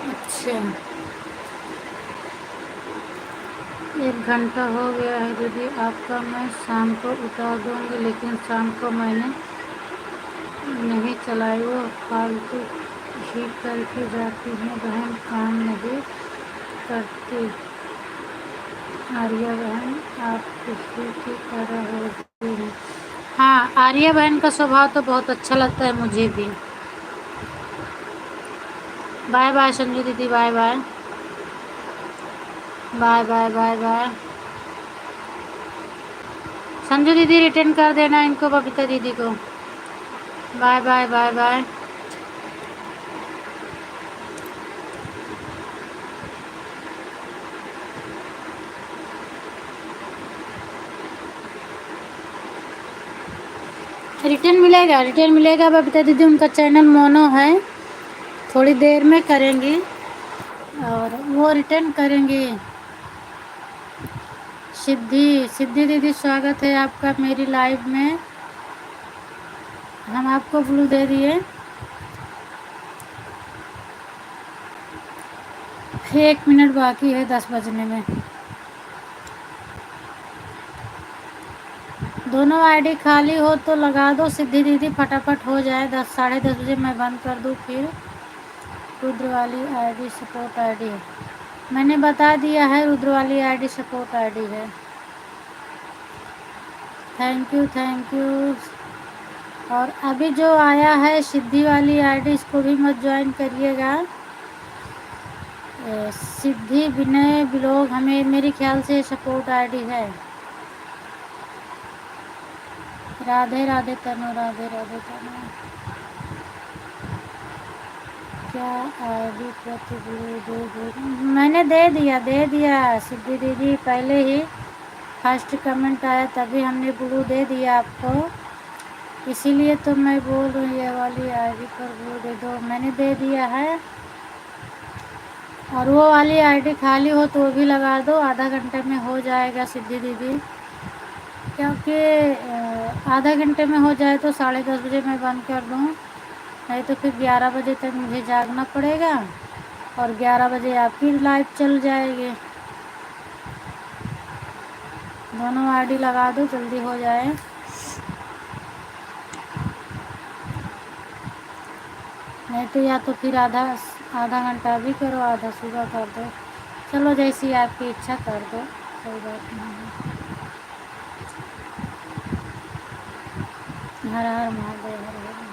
अच्छा, 1 घंटा हो गया है दीदी आपका। मैं शाम को उतार दूँगी, लेकिन शाम को मैंने नहीं चलाई, वो फालतू ही करके जाती हैं बहन, काम नहीं करती। आर्या बहन आप किसी की तरह होती हैं। हाँ, आर्या बहन का स्वभाव तो बहुत अच्छा लगता है मुझे भी। बाय बाय संजू दीदी, bye bye bye bye bye bye. Sanju दीदी रिटर्न कर देना इनको, बबीता दीदी को। Bye bye bye bye. Return मिलेगा, रिटर्न मिलेगा बबीता दीदी। उनका चैनल मोनो है, थोड़ी देर में करेंगी और वो रिटर्न करेंगे। सिद्धि दीदी स्वागत है आपका मेरी लाइव में। हम आपको ब्लू दे दिए। 1 मिनट बाकी है 10 बजने में। दोनों आईडी खाली हो तो लगा दो सिद्धि दीदी, फटाफट हो जाए। 10 साढ़े 10 बजे मैं बंद कर दूँ फिर। रुद्र वाली आईडी सपोर्ट आईडी है, मैंने बता दिया है। रुद्र वाली आईडी सपोर्ट आईडी है। Thank you thank you. और अभी जो आया है सिद्धि वाली आईडी, इसको भी मत ज्वाइन करिएगा। सिद्धि विनय ब्लॉग हमें मेरे ख्याल से सपोर्ट आईडी है। राधे राधे तनु, राधे राधे तनु। क्या आईडी प्रति दे मैंने दे दिया सिद्धि दीदी, पहले ही फर्स्ट कमेंट आया तभी हमने ब्लू दे दिया आपको, इसीलिए तो मैं बोल रही हूँ ये वाली आईडी पर ब्लू दे दो, मैंने दे दिया है। और वो वाली आईडी खाली हो तो वो भी लगा दो, आधा घंटे में हो जाएगा सिद्धि दीदी, क्योंकि आधा घंटे में हो जाए तो 10:30 बजे मैं बंद कर दूँ, नहीं तो फिर 11 बजे तक मुझे जागना पड़ेगा और 11 बजे आपकी लाइव चल जाएगी। दोनों आईडी लगा दो, जल्दी हो जाए। नहीं तो या तो फिर आधा घंटा भी करो, आधा सुबह कर दो, चलो जैसी आपकी इच्छा कर दो, कोई बात नहीं है। हर हर महादेव, हर हर Mahadev.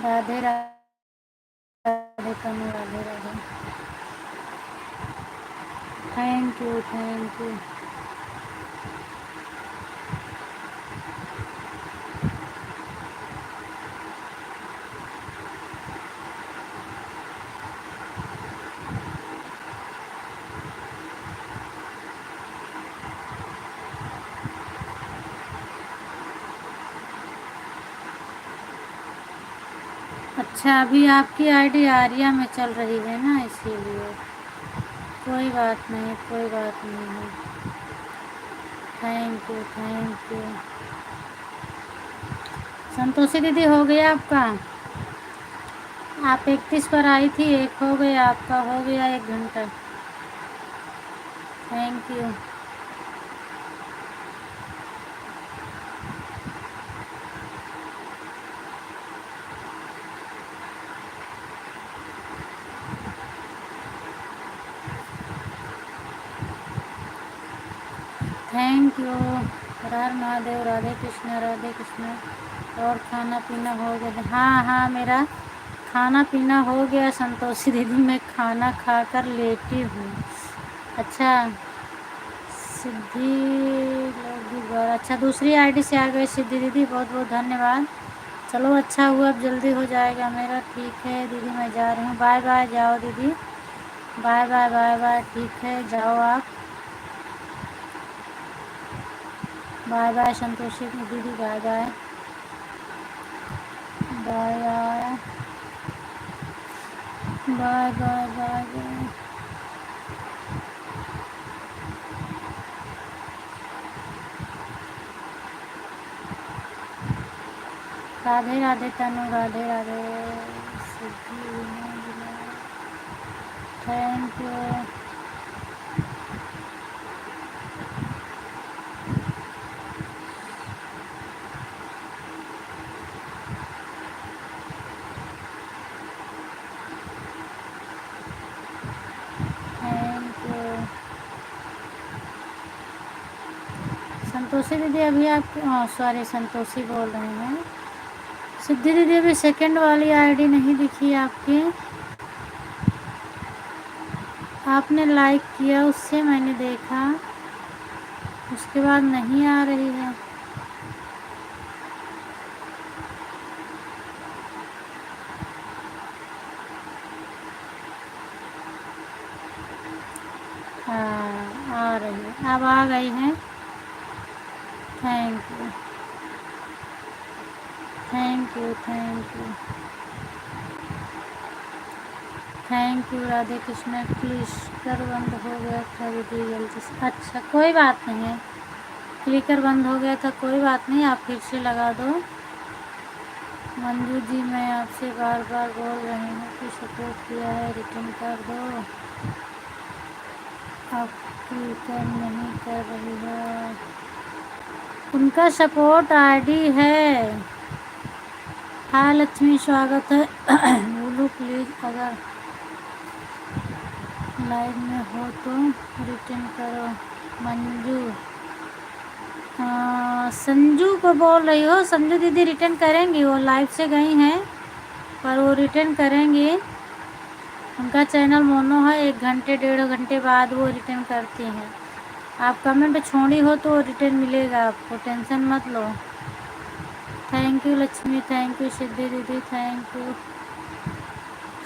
Radhe Radhe Tanu, Radhe Radhe. Thank you, thank you. अच्छा, अभी आपकी आईडी आर्या में चल रही है ना, इसीलिए कोई बात नहीं, कोई बात नहीं है। Thank you, thank you. Santoshi दीदी हो गया आपका? आप 31 पर आई थी, एक हो गया आपका, हो गया 1 घंटा। Thank you. Thank you. हर हर महादेव, राधे कृष्ण, राधे कृष्ण। और खाना पीना हो गया? हाँ हाँ, मेरा खाना पीना हो गया संतोषी दीदी, मैं खाना खाकर लेटी हूँ। अच्छा, सिद्धि लोगी द्वारा, अच्छा दूसरी आईडी से आ गए सिद्धि दीदी, बहुत बहुत धन्यवाद। चलो अच्छा हुआ, अब जल्दी हो जाएगा मेरा। ठीक है दीदी, मैं जा रही हूँ, बाय बाय, जाओ दीदी, बाय बाय बाय बाय, ठीक है जाओ आप, बाय बाय संतोषी दीदी, bye bye bye bye bye bye bye bye. Radhe Radhe Tanu, Radhe Radhe Siddhi, thank you. Thank you Santoshi दीदी, अभी आप सॉरी संतोषी बोल रहे हैं, सिद्धि दीदी अभी सेकंड वाली आईडी नहीं दिखी आपकी, आपने लाइक किया उससे मैंने देखा, उसके बाद नहीं आ रही है। हाँ आ रही है, अब आ गई है। Thank you, thank you, thank you, thank you. Radhe Krishna, clicker बंद हो गया था दीदी गलती से, अच्छा कोई बात नहीं है, क्लिकर बंद हो गया था, कोई बात नहीं, आप फिर से लगा दो। मंजू जी, मैं आपसे बार बार बोल रही हूँ कि सपोर्ट किया है, रिटर्न कर दो, आप क्लिकर नहीं कर रही है। उनका सपोर्ट आईडी है। हाँ लक्ष्मी, स्वागत है। बोलो प्लीज़, अगर लाइव में हो तो रिटर्न करो। मंजू, संजू को बोल रही हो? संजू दीदी रिटर्न करेंगी, वो लाइव से गई हैं पर वो रिटर्न करेंगी, उनका चैनल मोनो है, 1 घंटे 1.5 घंटे बाद वो रिटर्न करती हैं। आप कमेंट छोड़ी हो तो रिटर्न मिलेगा आपको, टेंशन मत लो। Thank you Lakshmi, thank you Siddhi दीदी, thank you.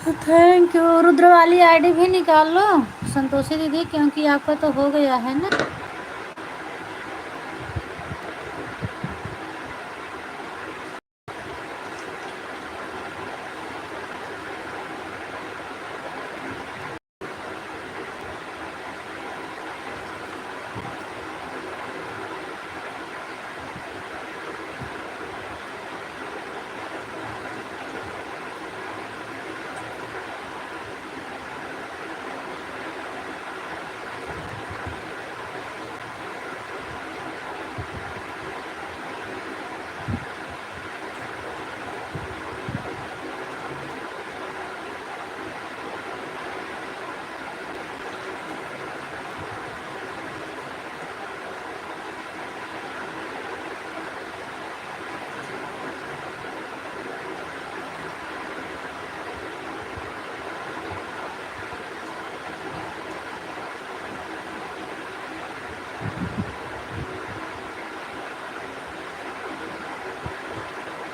Thank you. Rudra वाली आईडी भी निकाल लो संतोषी दीदी, क्योंकि आपका तो हो गया है ना।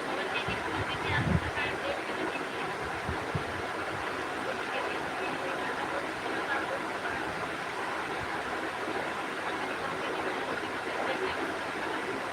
पवन दीदी बोल रही थी आपका कार्ड देख के मैं दीदी उसके भी कोई गाना बहुत सुना था आपको उसका कार्ड मैंने कहा दीदी मैंने बोली कि फिर देख लेंगे उसका कार्ड।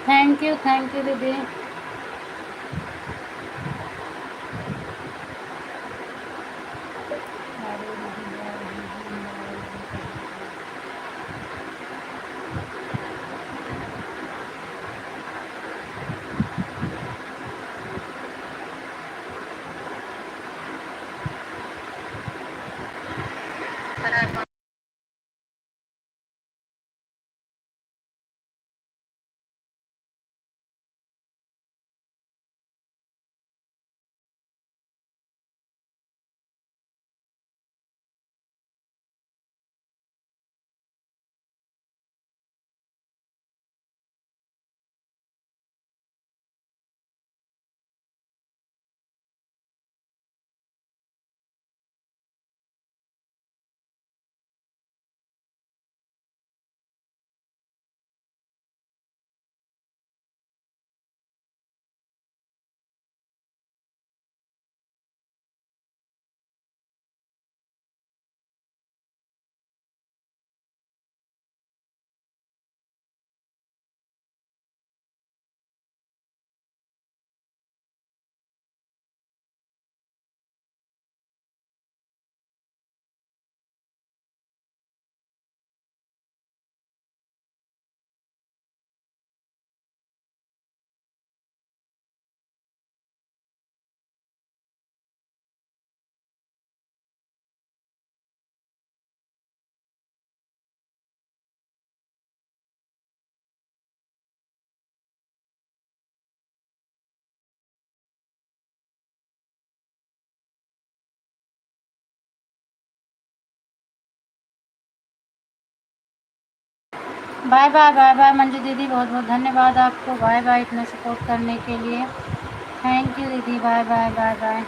थैंक यू दीदी। Bye bye bye bye Manju दीदी, बहुत बहुत धन्यवाद आपको। बाय बाय इतना सपोर्ट करने के लिए। थैंक यू दीदी। Bye bye bye bye.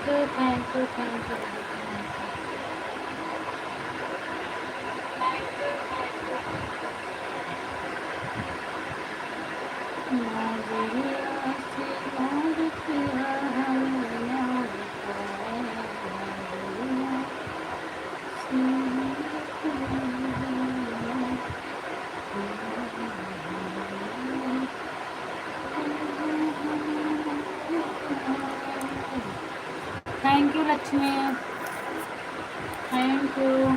Thank you thank you. नाज़रिया से याद किया हमने याद पाया, नाज़रिया से thank you Lakshmi, thank you.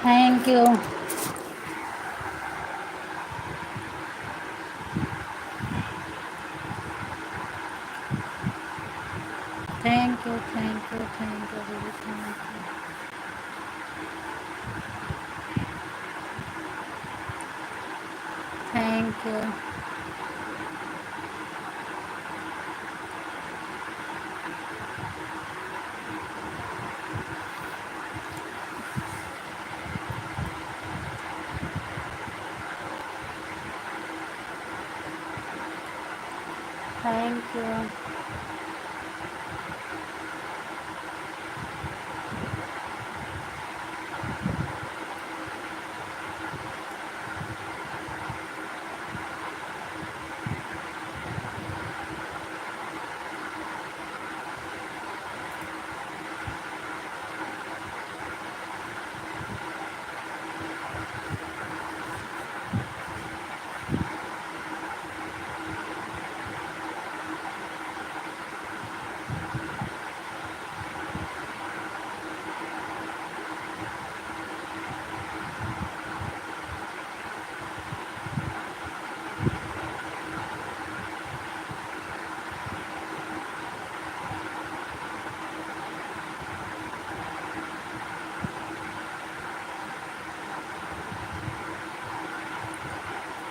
Thank you. Thank you thank you thank you दीदी, thank you. Thank you.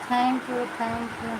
Thank you thank you.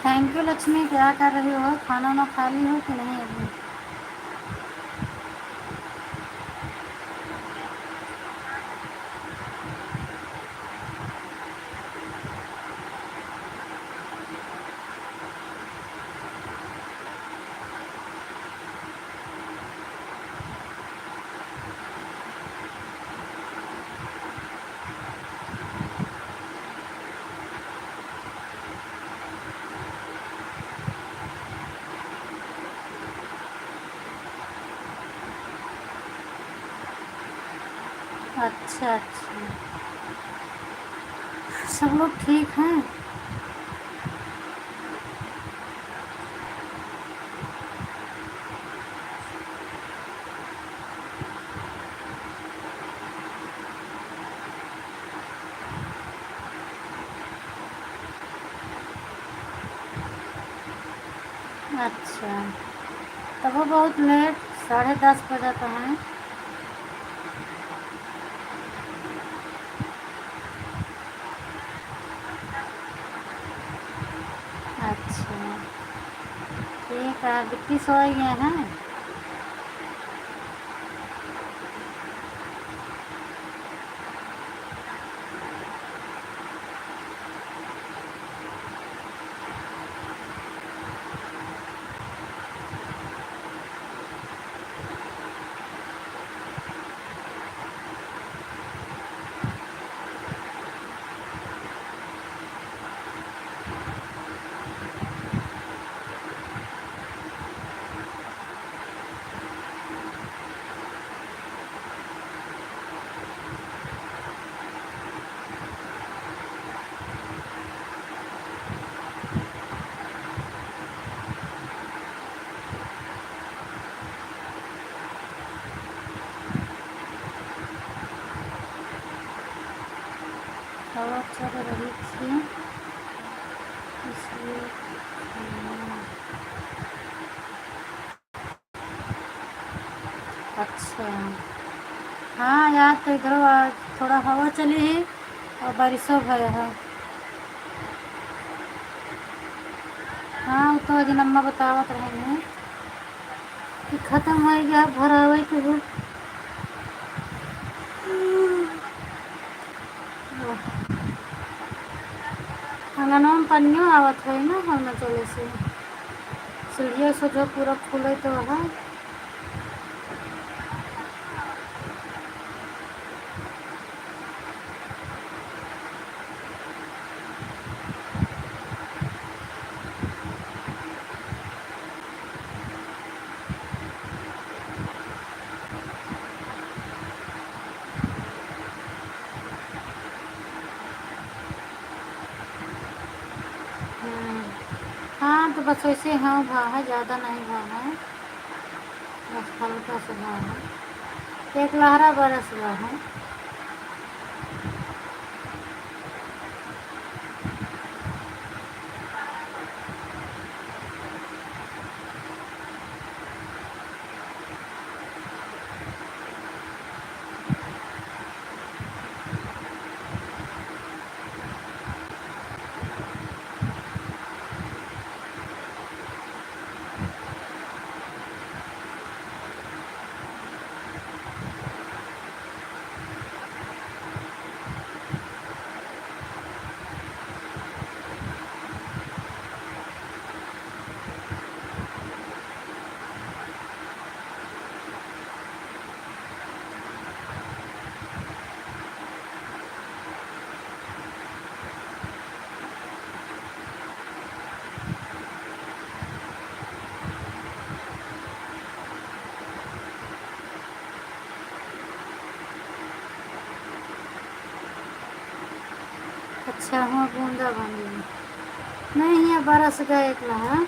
Thank you Lakshmi. क्या कर रही हो? खाना वाना खा ली हो कि नहीं अभी? अच्छा अच्छा, सब लोग ठीक हैं। अच्छा, तब वो बहुत लेट 10:30 बजा तो हैं। अच्छा ठीक है, बिट्टी सो गए हैं। हवा चल रही थी इसलिए। अच्छा हाँ यार, तो इधर आज थोड़ा हवा चली है और बारिशों भय है। हाँ वो तो अजी अम्मा बतावत रहे हैं कि ख़त्म हो गया भरावे के हो। अंगनवा में पनियो आवत है ना, हम चले से सीढ़िया से जो पूरा फूले तो है। हाँ तो बस वैसे हाँ भाव है, ज़्यादा नहीं भाव है, बस हल्का सा भाव है। एक लहरा बरस हुआ है। अच्छा हुआ बूंदा बांदी नहीं, यहाँ बरस गया एक लहरा।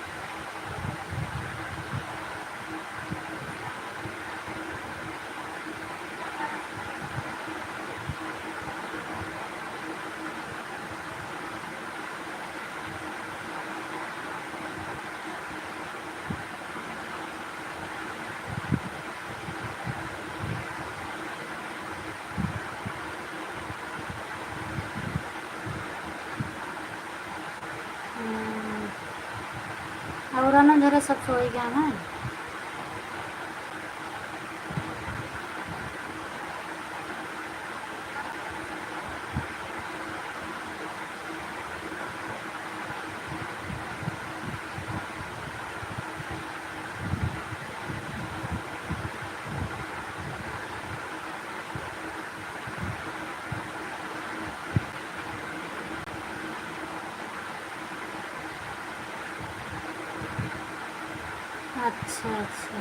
और अन्न झरे सब सो गया है। अच्छा अच्छा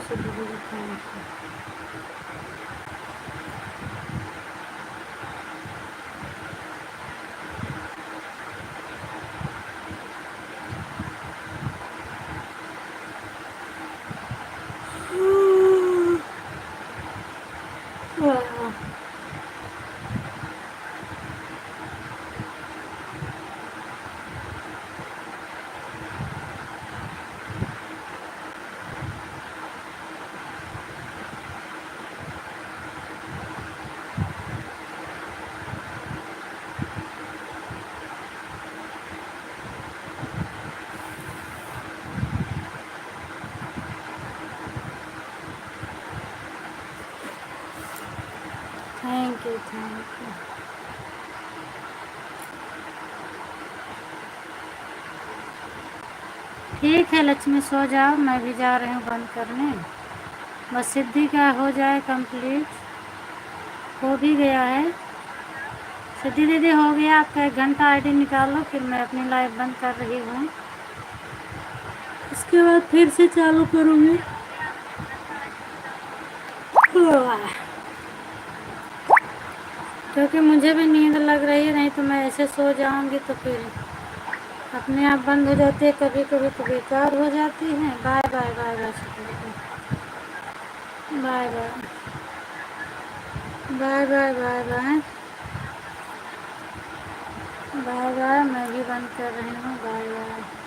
सिद्धि दीदी, thank you. Thank you, thank you. ठीक है लक्ष्मी, सो जाओ, मैं भी जा रही हूँ बंद करने। बस सिद्धि का हो जाए कंप्लीट। हो भी गया है सिद्धि दीदी, हो गया। आपका 1 घंटा आईडी निकालो, फिर मैं अपनी लाइव बंद कर रही हूँ। इसके बाद फिर से चालू करूँगी। क्योंकि मुझे भी नींद लग रही है, नहीं तो मैं ऐसे सो जाऊंगी तो फिर अपने आप बंद हो जाती है, कभी कभी तो बेकार हो जाती है। Bye bye bye bye bye bye bye bye bye bye bye bye. मैं भी बंद कर रही हूँ। Bye bye.